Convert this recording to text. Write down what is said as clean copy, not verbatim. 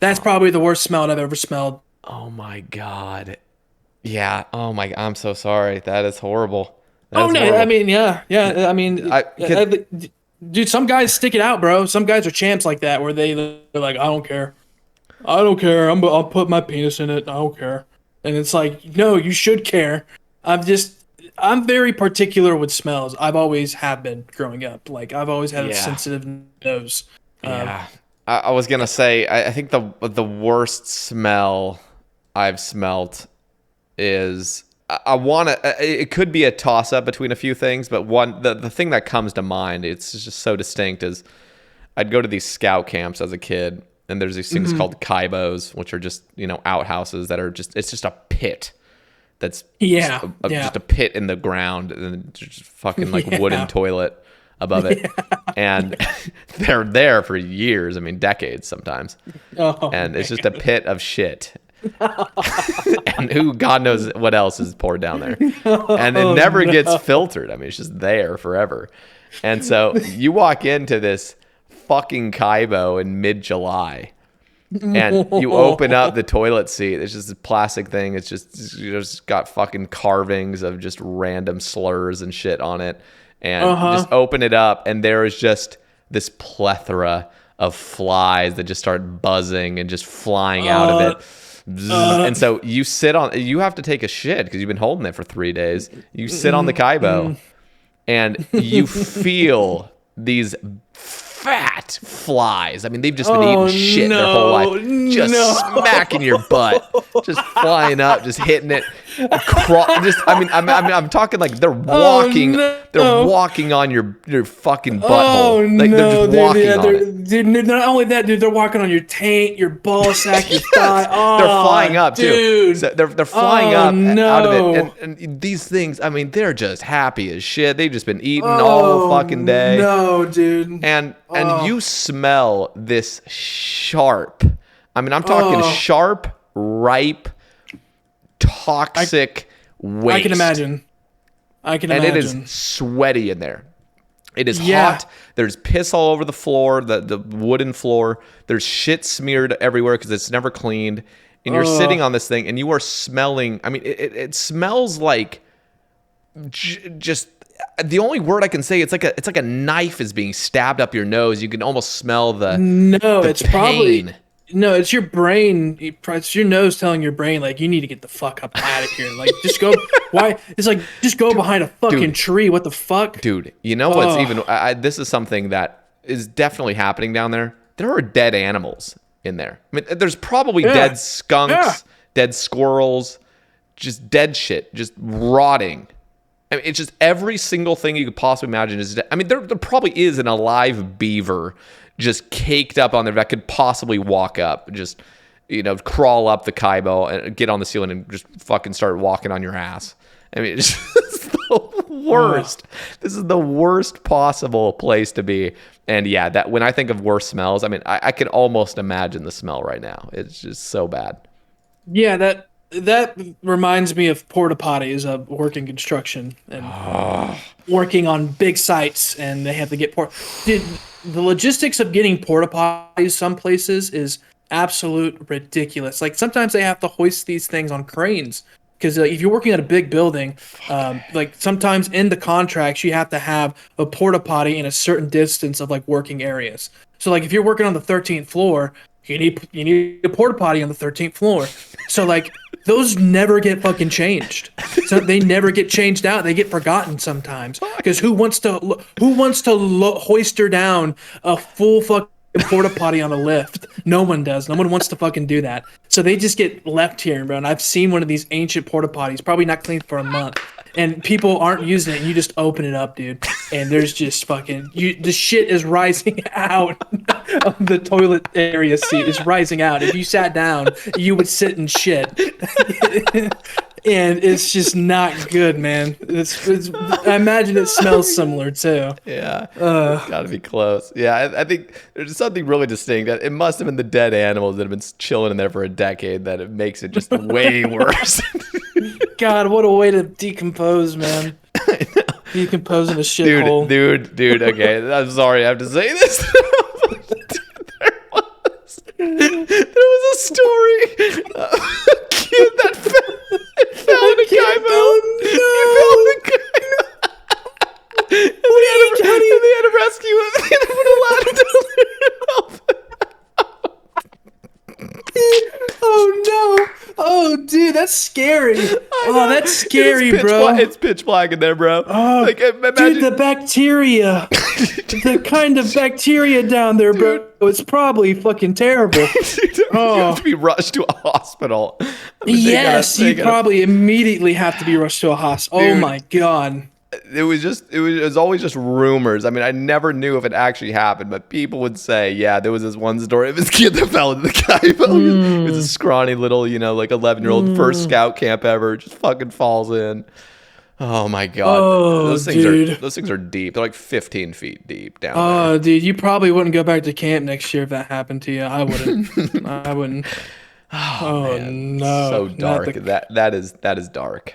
That's probably the worst smell I've ever smelled. Oh my God. Yeah. Oh my. I'm so sorry. That is horrible. That Oh is no, I horrible. mean, yeah. I mean, I could. dude, some guys stick it out, bro. Some guys are champs like that, where they're like, I don't care. I'll put my penis in it. I don't care. And it's like, no, you should care. I'm very particular with smells. I've always have been growing up. Like I've always had a Yeah. sensitive nose. Um, Yeah. I was gonna say. I think the worst smell I've smelt is. I want to. It could be a toss up between a few things, but the thing that comes to mind, it's just so distinct, is I'd go to these scout camps as a kid, and there's these things mhm. called Kybos, which are just outhouses that are just it's just a pit that's just Yeah, just yeah, a pit in the ground and just fucking like wooden yeah, toilet above it, yeah. and they're there for years. I mean, decades sometimes, Oh and it's just a man. pit of shit. And who God knows what else is poured down there, and it Oh never gets no. filtered. I mean, it's just there forever. And so you walk into this fucking Kybo in mid-July, and you open up the toilet seat. It's just a plastic thing. It's just got fucking carvings of just random slurs and shit on it. And you just Uh-huh. open it up, and there is just this plethora of flies that just start buzzing and just flying out of Uh, it. Bzzz. uh, And so you have to take a shit because you've been holding it for 3 days. You sit on the mm, Kybo, mm. and you feel these fat flies. I mean, they've just been eating Oh shit their whole life, no, just smacking your butt, no. just flying up, just hitting it. Just, I'm talking like Oh they're no. walking on your fucking butthole, Oh like they're just no, dude! walking Yeah, on it. dude. Not only that, dude, they're walking on your taint, your ball sack, your thigh. Yes, they're flying Oh, up too. dude. So they're flying Oh up out of it, no. and these things. I mean, they're just happy as shit. They've just been eating all Oh fucking day, no, dude. and Oh, you smell this sharp. I mean, I'm talking oh. sharp, ripe, I toxic I can waste, imagine. I can and it is imagine. sweaty in there. It is Yeah. hot. There's piss all over the floor, the wooden floor. There's shit smeared everywhere because it's never cleaned. And you're sitting Oh. on this thing and you are smelling. I mean, it smells like just the only word I can say. It's like a knife is being stabbed up your nose. You can almost smell No, the it's probably pain. no, it's your brain. It's your nose telling your brain like you need to get the fuck up out of here. Like just go. Why? It's like just go behind a fucking Dude, tree. What the fuck? dude, you know what's even? Oh, This is something that is definitely happening down there. There are dead animals in there. I mean, there's probably yeah, dead yeah. skunks, dead squirrels, just dead shit, just rotting. I mean, it's just every single thing you could possibly imagine is dead. I mean, there probably is an alive beaver just caked up on there that could possibly walk up, just crawl up the Kybo and get on the ceiling and just fucking start walking on your ass. I mean, it's just the Oh, worst. This is the worst possible place to be. And yeah, that when I think of worst smells, I mean, I can almost imagine the smell right now. It's just so bad. yeah. That reminds me of porta potties. Working construction and working on big sites, and they have to get Dude, the logistics of getting porta potties some places is absolute ridiculous. Like sometimes they have to hoist these things on cranes because if you're working at a big building, like sometimes in the contracts you have to have a porta potty in a certain distance of like working areas. So like if you're working on the 13th floor, you need a porta potty on the 13th floor. So like those never get fucking changed. So they never get changed out. They get forgotten sometimes because who wants to hoist her down a full fucking porta potty on a lift? No one does. No one wants to fucking do that. So they just get left here, bro. And I've seen one of these ancient porta potties, probably not cleaned for a month, and people aren't using it. And you just open it up, dude, and there's just fucking the shit is rising out of the toilet area seat. Is rising out. If you sat down, you would sit and shit. And it's just not good, man. I imagine it smells similar too. Yeah, it's Uh, got to be close. Yeah, I think there's something really distinct. That it must have been the dead animals that have been chilling in there for a decade that it makes it just way worse. God, what a way to decompose, man. Decompose in a Dude, shithole. dude. Okay, I'm sorry I have to say this. There was Oh, dude, that's scary. Oh, that's scary, bro. It's pitch black in there, bro. Oh, Like, imagine, dude, the bacteria, the kind of bacteria down there, bro. It's probably fucking terrible. you have to be rushed to a hospital. I mean, Yes, you probably immediately have to be rushed to a hospital. Oh Dude. my god. It was always just rumors. I mean, I never knew if it actually happened, but people would say, yeah, there was this one story of this kid that fell into the Kybo. It was a scrawny little, like 11-year-old first scout camp ever, just fucking falls in. Oh my god. Oh, Those things are deep. They're like 15 feet deep down there. Oh, dude, you probably wouldn't go back to camp next year if that happened to you. I wouldn't. I wouldn't. Oh man. No. So dark. That is dark.